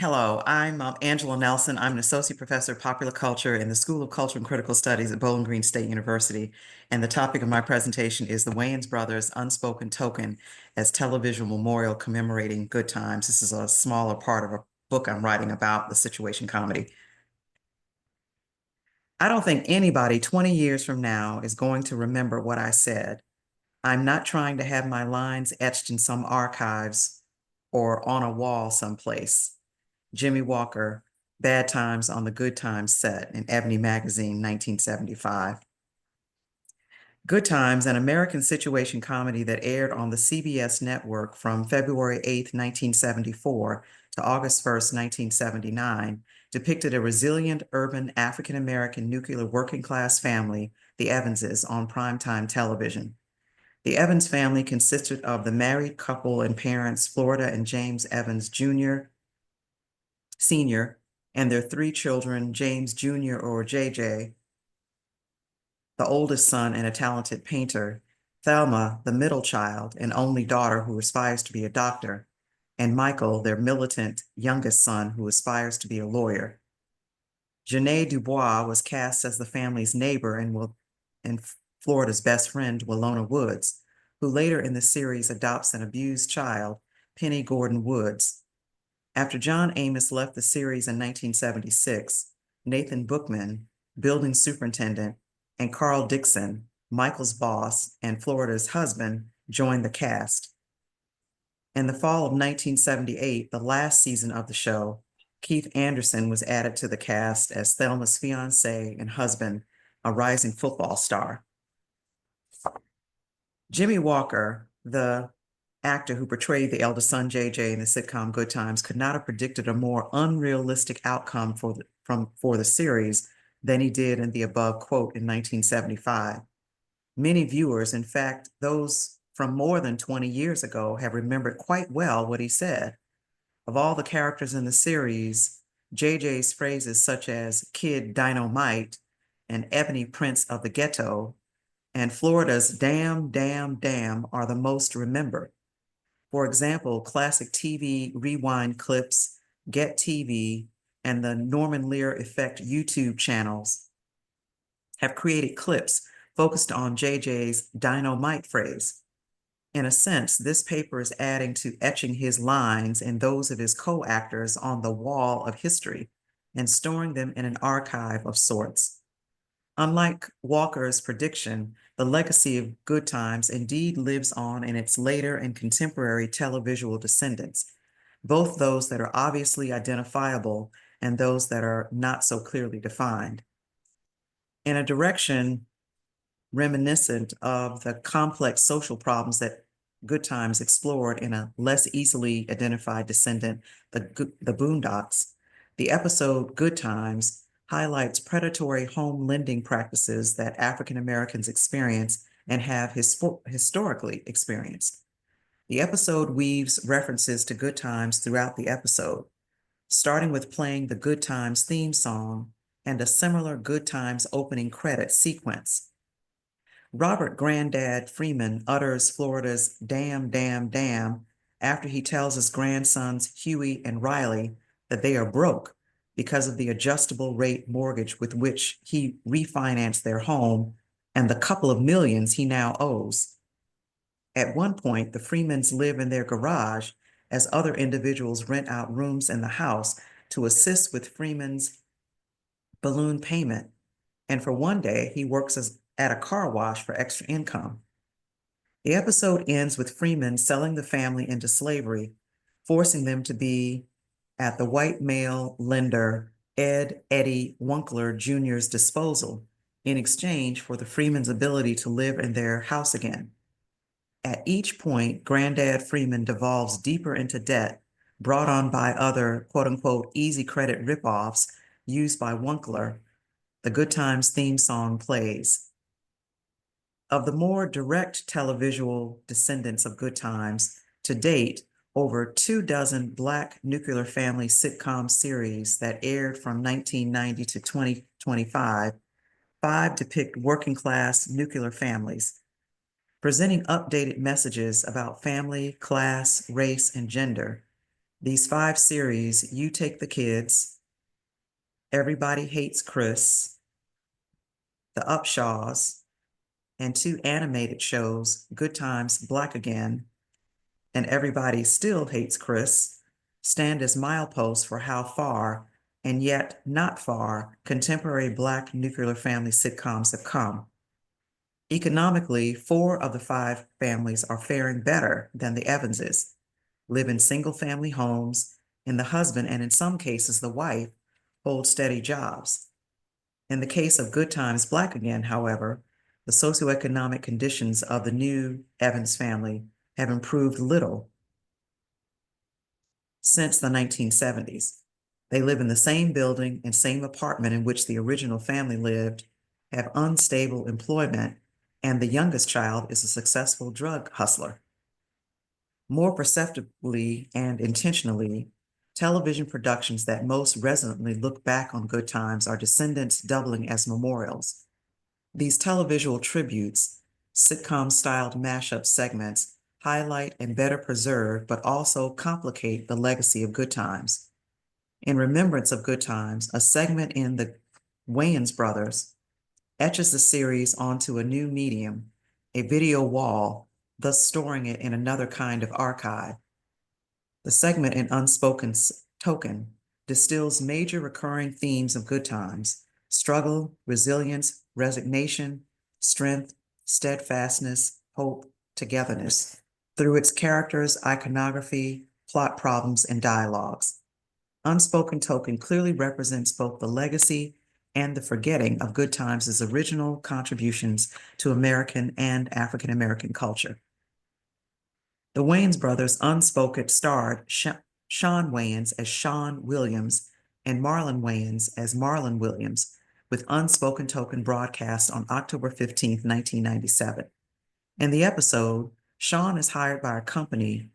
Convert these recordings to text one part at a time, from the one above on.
Hello, I'm Angela Nelson. I'm an associate professor of popular culture in the School of Culture and Critical Studies at Bowling Green State University. And the topic of my presentation is the Wayans Brothers' Unspoken Token as Televisual Memorial Commemorating Good Times. This is a smaller part of a book I'm writing about the situation comedy. I don't think anybody 20 years from now is going to remember what I said. I'm not trying to have my lines etched in some archives or on a wall someplace. Jimmy Walker, Bad Times on the Good Times set in Ebony Magazine, 1975. Good Times, an American situation comedy that aired on the CBS network from February 8, 1974 to August 1st, 1979, depicted a resilient urban African-American nuclear working class family, the Evanses, on primetime television. The Evans family consisted of the married couple and parents, Florida and James Evans Jr., Sr., and their three children, James Jr. or JJ, the oldest son and a talented painter, Thelma, the middle child and only daughter who aspires to be a doctor, and Michael, their militant youngest son who aspires to be a lawyer. Janae Dubois was cast as the family's neighbor and Florida's best friend, Willona Woods, who later in the series adopts an abused child, Penny Gordon Woods. After John Amos left the series in 1976, Nathan Bookman, building superintendent, and Carl Dixon, Michael's boss and Florida's husband, joined the cast. In the fall of 1978, the last season of the show, Keith Anderson was added to the cast as Thelma's fiancé and husband, a rising football star. Jimmy Walker, the actor who portrayed the eldest son JJ in the sitcom Good Times, could not have predicted a more unrealistic outcome for the series than he did in the above quote in 1975. Many viewers, in fact, those from more than 20 years ago, have remembered quite well what he said. Of all the characters in the series, JJ's phrases such as Kid Dynamite and Ebony Prince of the Ghetto and Florida's damn, damn, damn are the most remembered. For example, classic TV rewind clips, Get TV, and the Norman Lear Effect YouTube channels have created clips focused on JJ's dynamite phrase. In a sense, this paper is adding to etching his lines and those of his co-actors on the wall of history and storing them in an archive of sorts. Unlike Walker's prediction, the legacy of Good Times indeed lives on in its later and contemporary televisual descendants, both those that are obviously identifiable and those that are not so clearly defined. In a direction reminiscent of the complex social problems that Good Times explored in a less easily identified descendant, the Boondocks, the episode Good Times highlights predatory home lending practices that African Americans experience and have historically experienced. The episode weaves references to Good Times throughout the episode, starting with playing the Good Times theme song and a similar Good Times opening credit sequence. Robert Granddad Freeman utters Florida's damn, damn, damn after he tells his grandsons Huey and Riley that they are broke because of the adjustable rate mortgage with which he refinanced their home and the couple of millions he now owes. At one point, the Freemans live in their garage as other individuals rent out rooms in the house to assist with Freeman's balloon payment. And for one day, he works at a car wash for extra income. The episode ends with Freeman selling the family into slavery, forcing them to be at the white male lender Ed Eddie Winkler Jr.'s disposal in exchange for the Freeman's ability to live in their house again. At each point, Granddad Freeman devolves deeper into debt brought on by other quote-unquote easy credit ripoffs used by Winkler. The Good Times theme song plays. Of the more direct televisual descendants of Good Times, to date, over 24 Black nuclear family sitcom series that aired from 1990 to 2025, 5 depict working class nuclear families, presenting updated messages about family, class, race, and gender. These 5 series, You Take the Kids, Everybody Hates Chris, The Upshaws, and 2 animated shows, Good Times, Black Again, and Everybody Still Hates Chris, stand as mileposts for how far, and yet not far, contemporary Black nuclear family sitcoms have come. Economically, 4 of the 5 families are faring better than the Evanses, live in single-family homes, and the husband, and in some cases the wife, hold steady jobs. In the case of Good Times Black Again, however, the socioeconomic conditions of the new Evans family have improved little since the 1970s. They live in the same building and same apartment in which the original family lived, have unstable employment, and the youngest child is a successful drug hustler. More perceptibly and intentionally, television productions that most resonantly look back on Good Times are Descendants doubling as memorials. These televisual tributes, sitcom-styled mashup segments, highlight and better preserve, but also complicate the legacy of Good Times. In remembrance of Good Times, a segment in the Wayans Brothers etches the series onto a new medium, a video wall, thus storing it in another kind of archive. The segment in Unspoken Token distills major recurring themes of Good Times: struggle, resilience, resignation, strength, steadfastness, hope, togetherness, through its characters, iconography, plot problems, and dialogues. Unspoken Token clearly represents both the legacy and the forgetting of Good Times' original contributions to American and African American culture. The Wayans brothers Unspoken starred Sean Wayans as Sean Williams and Marlon Wayans as Marlon Williams, with Unspoken Token broadcast on October 15, 1997. In the episode, Sean is hired by a company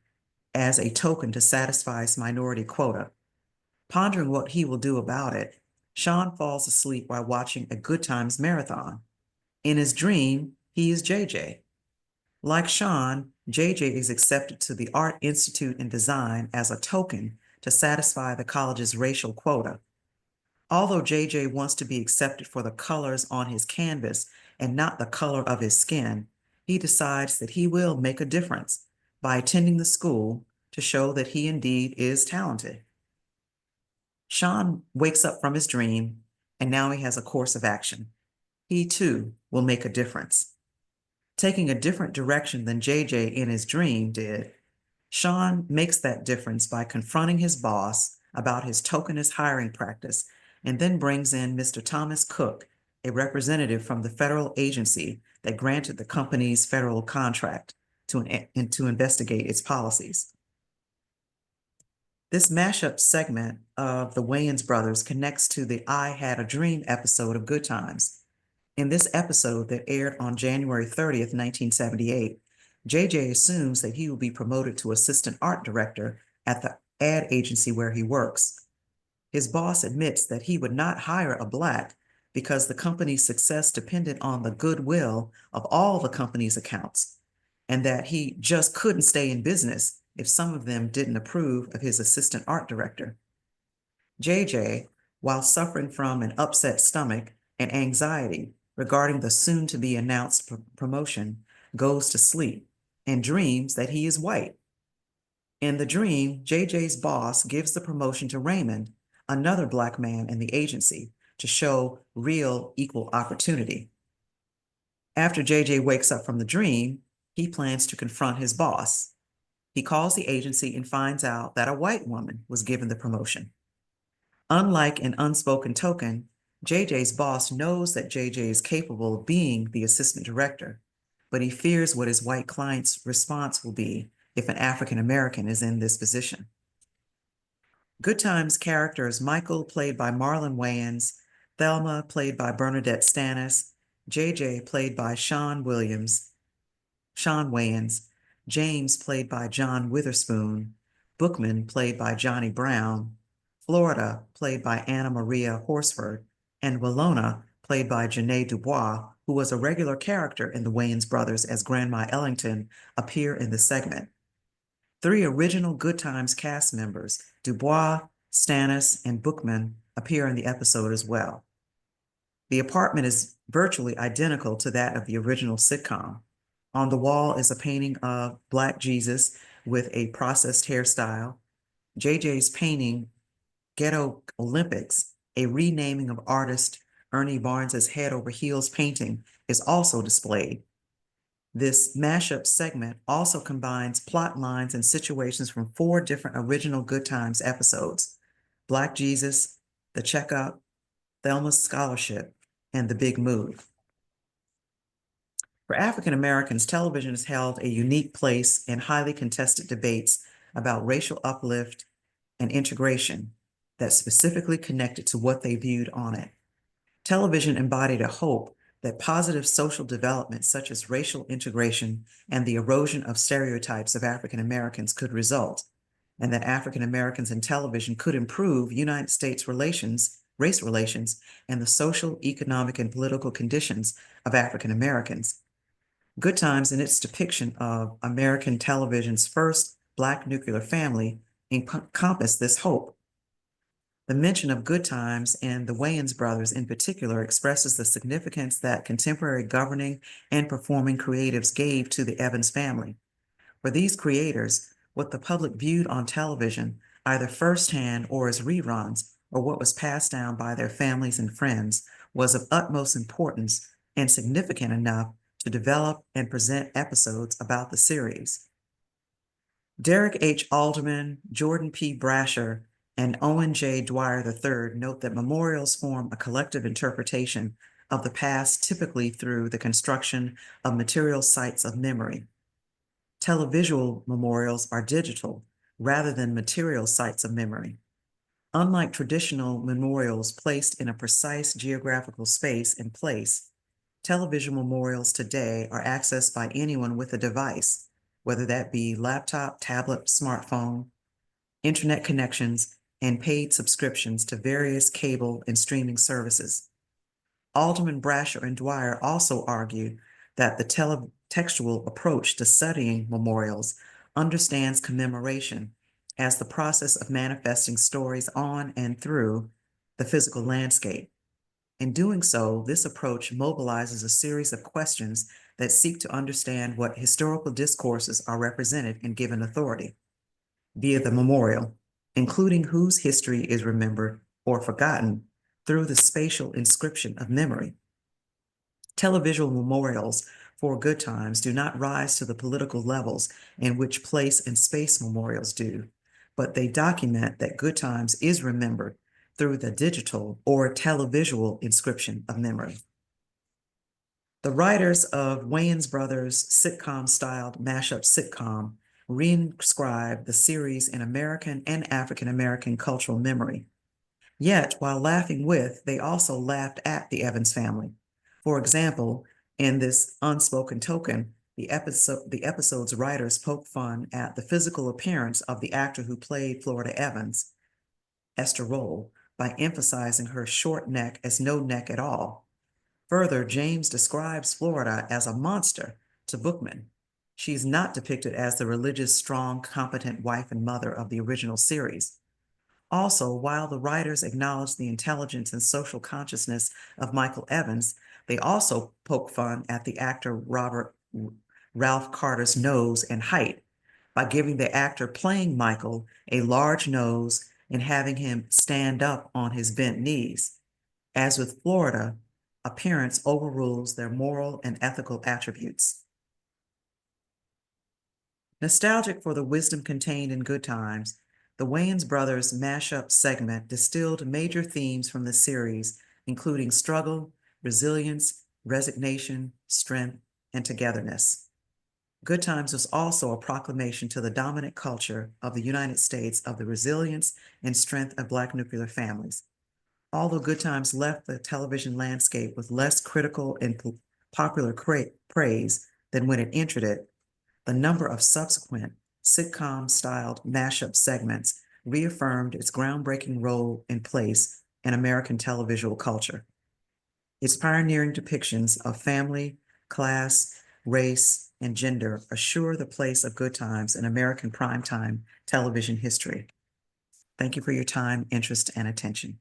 as a token to satisfy his minority quota. Pondering what he will do about it, Sean falls asleep while watching a Good Times marathon. In his dream, he is JJ. Like Sean, JJ is accepted to the Art Institute in Design as a token to satisfy the college's racial quota. Although JJ wants to be accepted for the colors on his canvas and not the color of his skin, he decides that he will make a difference by attending the school to show that he indeed is talented. Sean wakes up from his dream, and now he has a course of action. He too will make a difference. Taking a different direction than JJ in his dream did, Sean makes that difference by confronting his boss about his tokenist hiring practice, and then brings in Mr. Thomas Cook, a representative from the federal agency that granted the company's federal contract to investigate its policies. This mashup segment of the Wayans brothers connects to the I Had a Dream episode of Good Times. In this episode that aired on January 30th, 1978, JJ assumes that he will be promoted to assistant art director at the ad agency where he works. His boss admits that he would not hire a Black because the company's success depended on the goodwill of all the company's accounts, and that he just couldn't stay in business if some of them didn't approve of his assistant art director. JJ, while suffering from an upset stomach and anxiety regarding the soon-to-be announced promotion, goes to sleep and dreams that he is white. In the dream, JJ's boss gives the promotion to Raymond, another Black man in the agency, to show real equal opportunity. After JJ wakes up from the dream, he plans to confront his boss. He calls the agency and finds out that a white woman was given the promotion. Unlike an Unspoken Token, JJ's boss knows that JJ is capable of being the assistant director, but he fears what his white client's response will be if an African American is in this position. Good Times characters Michael, played by Marlon Wayans, Thelma, played by Bernadette Stanis, JJ, played by Sean Wayans, James, played by John Witherspoon, Bookman, played by Johnny Brown, Florida, played by Anna Maria Horsford, and Willona, played by Janae Dubois, who was a regular character in the Wayans brothers as Grandma Ellington, appear in the segment. Three original Good Times cast members, Dubois, Stannis, and Bookman, appear in the episode as well. The apartment is virtually identical to that of the original sitcom. On the wall is a painting of Black Jesus with a processed hairstyle. JJ's painting, Ghetto Olympics, a renaming of artist Ernie Barnes's head over heels painting, is also displayed. This mashup segment also combines plot lines and situations from 4 different original Good Times episodes: Black Jesus, The Checkup, Thelma's Scholarship, and The Big Move. For African Americans, television has held a unique place in highly contested debates about racial uplift and integration that specifically connected to what they viewed on it. Television embodied a hope that positive social development, such as racial integration and the erosion of stereotypes of African Americans, could result, and that African Americans in television could improve United States relations, race relations, and the social, economic, and political conditions of African Americans. Good Times, in its depiction of American television's first Black nuclear family, encompassed this hope. The mention of Good Times and the Wayans brothers in particular expresses the significance that contemporary governing and performing creatives gave to the Evans family. For these creators, what the public viewed on television, either firsthand or as reruns, or what was passed down by their families and friends, was of utmost importance and significant enough to develop and present episodes about the series. Derek H. Alderman, Jordan P. Brasher, and Owen J. Dwyer III note that memorials form a collective interpretation of the past, typically through the construction of material sites of memory. Televisual memorials are digital rather than material sites of memory. Unlike traditional memorials placed in a precise geographical space and place, television memorials today are accessed by anyone with a device, whether that be laptop, tablet, smartphone, internet connections, and paid subscriptions to various cable and streaming services. Alderman, Brasher, and Dwyer also argue that the textual approach to studying memorials understands commemoration as the process of manifesting stories on and through the physical landscape. In doing so, this approach mobilizes a series of questions that seek to understand what historical discourses are represented in given authority via the memorial, including whose history is remembered or forgotten through the spatial inscription of memory. Televisual memorials for Good Times do not rise to the political levels in which place and space memorials do, but they document that Good Times is remembered through the digital or televisual inscription of memory. The writers of Wayans Bros' sitcom-styled mashup sitcom reinscribed the series in American and African American cultural memory. Yet, while laughing with, they also laughed at the Evans family. For example, in this Unspoken Token, the episode's writers poke fun at the physical appearance of the actor who played Florida Evans, Esther Roll, by emphasizing her short neck as no neck at all. Further, James describes Florida as a monster to Bookman. She's not depicted as the religious, strong, competent wife and mother of the original series. Also, while the writers acknowledge the intelligence and social consciousness of Michael Evans, they also poke fun at the actor Ralph Carter's nose and height by giving the actor playing Michael a large nose and having him stand up on his bent knees. As with Florida, appearance overrules their moral and ethical attributes. Nostalgic for the wisdom contained in Good Times, the Wayans brothers mashup segment distilled major themes from the series, including struggle, resilience, resignation, strength, and togetherness. Good Times was also a proclamation to the dominant culture of the United States of the resilience and strength of Black nuclear families. Although Good Times left the television landscape with less critical and popular praise than when it entered it, the number of subsequent sitcom-styled mashup segments reaffirmed its groundbreaking role and place in American televisual culture. Its pioneering depictions of family, class, race, and gender assure the place of Good Times in American primetime television history. Thank you for your time, interest, and attention.